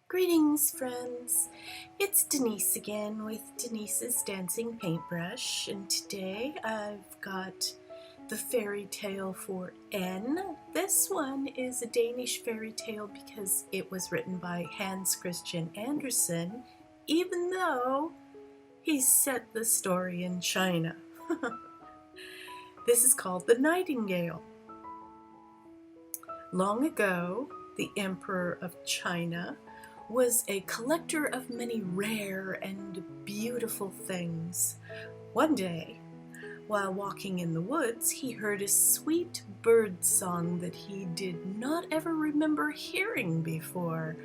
Greetings, friends. It's Denise again with Denise's Dancing Paintbrush, and today I've got the fairy tale for N. This one is a Danish fairy tale because it was written by Hans Christian Andersen, even though he set the story in China. This is called The Nightingale. Long ago, the Emperor of China was a collector of many rare and beautiful things. One day, while walking in the woods, he heard a sweet bird song that he did not ever remember hearing before.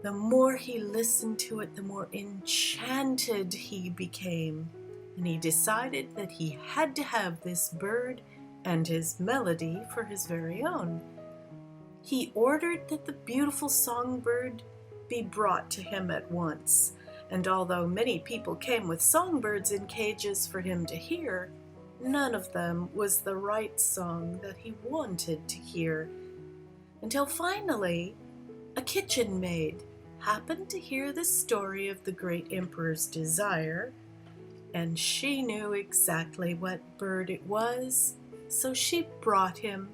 The more he listened to it, the more enchanted he became, and he decided that he had to have this bird and his melody for his very own. He ordered that the beautiful songbird be brought to him at once, and although many people came with songbirds in cages for him to hear, none of them was the right song that he wanted to hear, until finally a kitchen maid happened to hear the story of the great emperor's desire, and she knew exactly what bird it was, so she brought him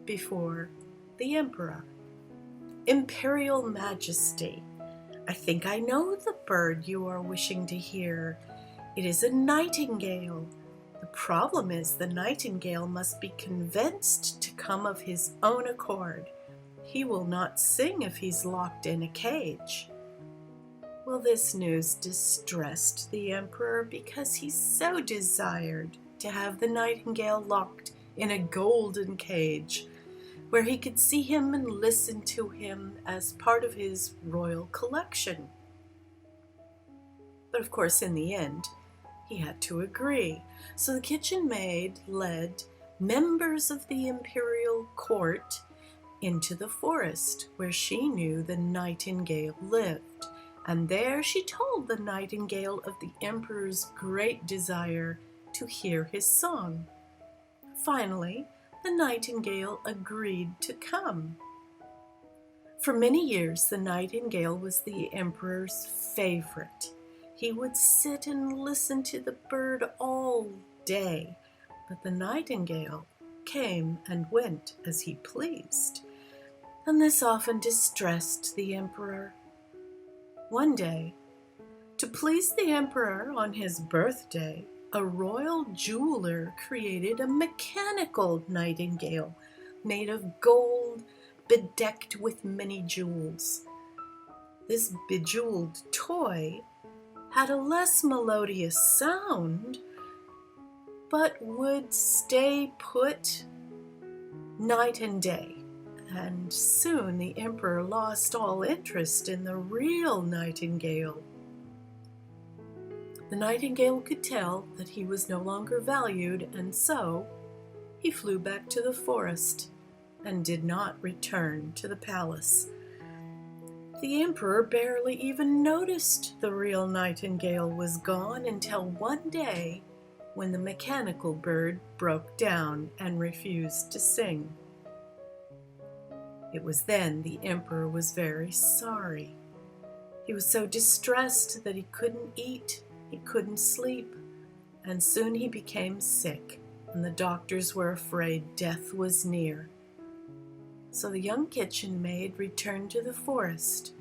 before the emperor. Imperial Majesty, I think I know the bird you are wishing to hear. It is a nightingale. The problem is the nightingale must be convinced to come of his own accord. He will not sing if he's locked in a cage. Well, this news distressed the emperor because he so desired to have the nightingale locked in a golden cage, where he could see him and listen to him as part of his royal collection. But of course, in the end, he had to agree. So the kitchen maid led members of the imperial court into the forest where she knew the nightingale lived. And there she told the nightingale of the emperor's great desire to hear his song. Finally, the nightingale agreed to come. For many years, the nightingale was the emperor's favorite. He would sit and listen to the bird all day, but the nightingale came and went as he pleased, and this often distressed the emperor. One day, to please the emperor on his birthday, a royal jeweler created a mechanical nightingale made of gold, bedecked with many jewels. This bejeweled toy had a less melodious sound, but would stay put night and day. And soon the emperor lost all interest in the real nightingale. The nightingale could tell that he was no longer valued, and so he flew back to the forest and did not return to the palace. The emperor barely even noticed the real nightingale was gone until one day when the mechanical bird broke down and refused to sing. It was then the emperor was very sorry. He was so distressed that he couldn't eat. He couldn't sleep, and soon he became sick, and the doctors were afraid death was near. So the young kitchen maid returned to the forest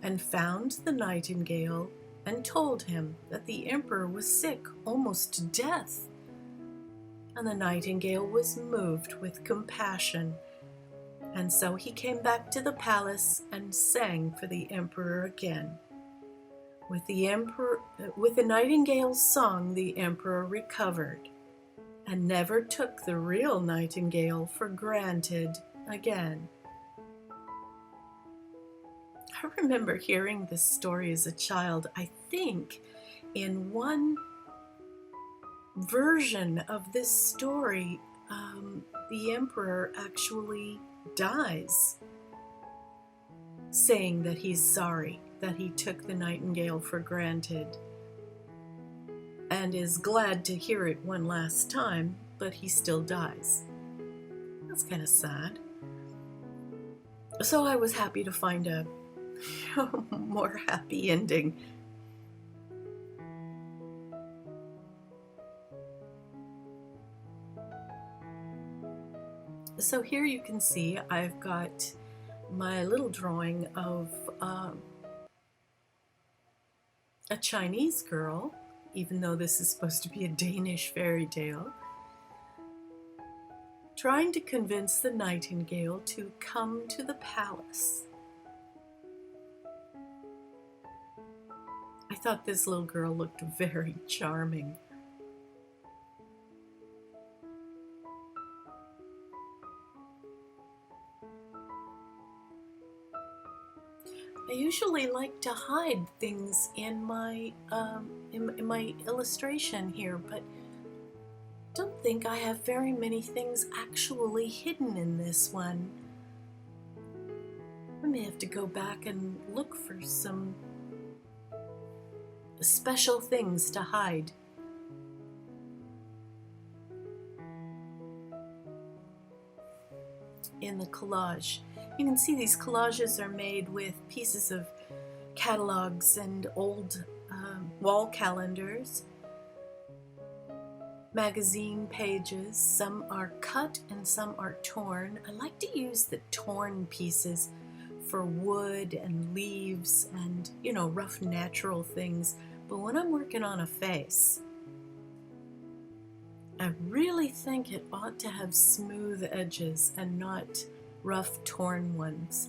and found the nightingale and told him that the emperor was sick almost to death. And the nightingale was moved with compassion, and so he came back to the palace and sang for the emperor again. With the nightingale's song, the emperor recovered and never took the real nightingale for granted again. I remember hearing this story as a child. I think in one version of this story, the emperor actually dies, saying that he's sorry that he took the nightingale for granted, and is glad to hear it one last time, but he still dies. That's kind of sad. So I was happy to find a More happy ending. So here you can see I've got my little drawing of a Chinese girl, even though this is supposed to be a Danish fairy tale, trying to convince the Nightingale to come to the palace. I thought this little girl looked very charming. I usually like to hide things in my illustration here, but don't think I have very many things actually hidden in this one. I may have to go back and look for some special things to hide. In the collage. You can see these collages are made with pieces of catalogs and old wall calendars, magazine pages. Some are cut and some are torn. I like to use the torn pieces for wood and leaves and, you know, rough natural things. But when I'm working on a face, I really think it ought to have smooth edges and not rough torn ones.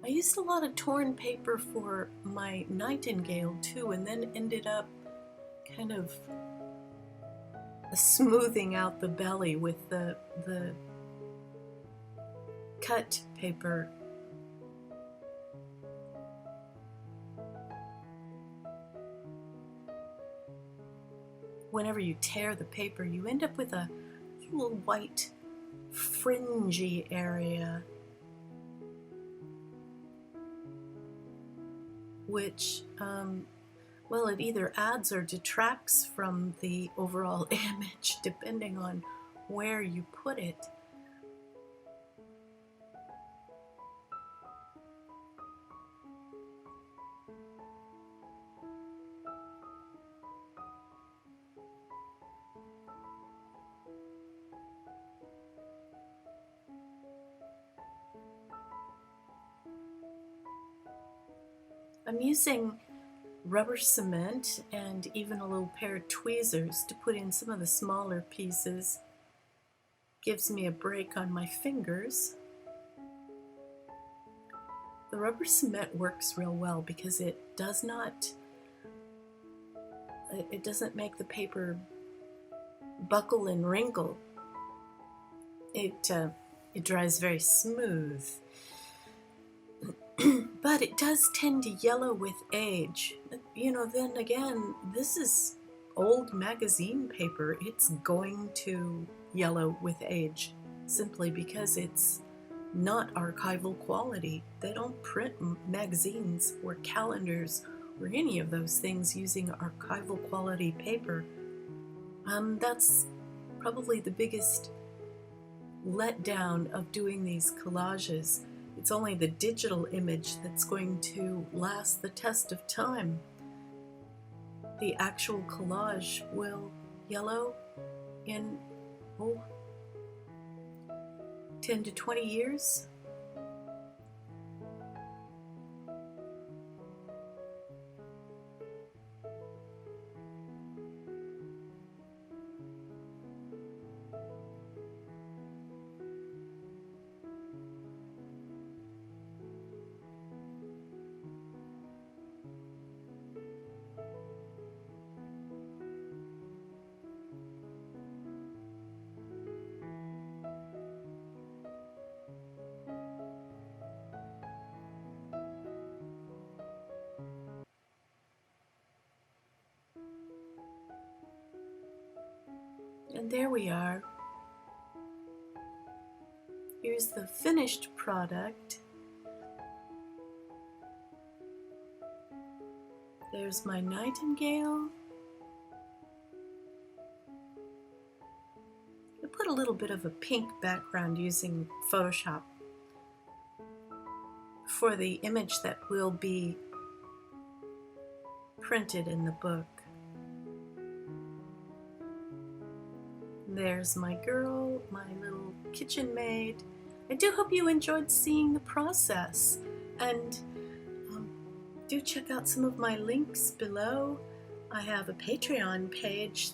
I used a lot of torn paper for my Nightingale too, and then ended up kind of smoothing out the belly with the cut paper. Whenever you tear the paper, you end up with a little white fringy area, which, well, it either adds or detracts from the overall image, depending on where you put it. I'm using rubber cement and even a little pair of tweezers to put in some of the smaller pieces. Gives me a break on my fingers. The rubber cement works real well because it doesn't make the paper buckle and wrinkle. It dries very smooth. But it does tend to yellow with age. You know, then again, this is old magazine paper. It's going to yellow with age simply because it's not archival quality. They don't print magazines or calendars or any of those things using archival quality paper. That's probably the biggest letdown of doing these collages. It's only the digital image that's going to last the test of time. The actual collage will yellow in 10 to 20 years. And there we are. Here's the finished product. There's my Nightingale. I put a little bit of a pink background using Photoshop. for the image that will be printed in the book. There's my girl, my little kitchen maid. I do hope you enjoyed seeing the process, and do check out some of my links below. I have a Patreon page,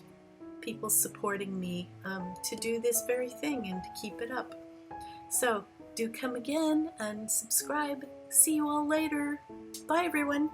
people supporting me to do this very thing and to keep it up. So do come again and subscribe. See you all later. Bye everyone.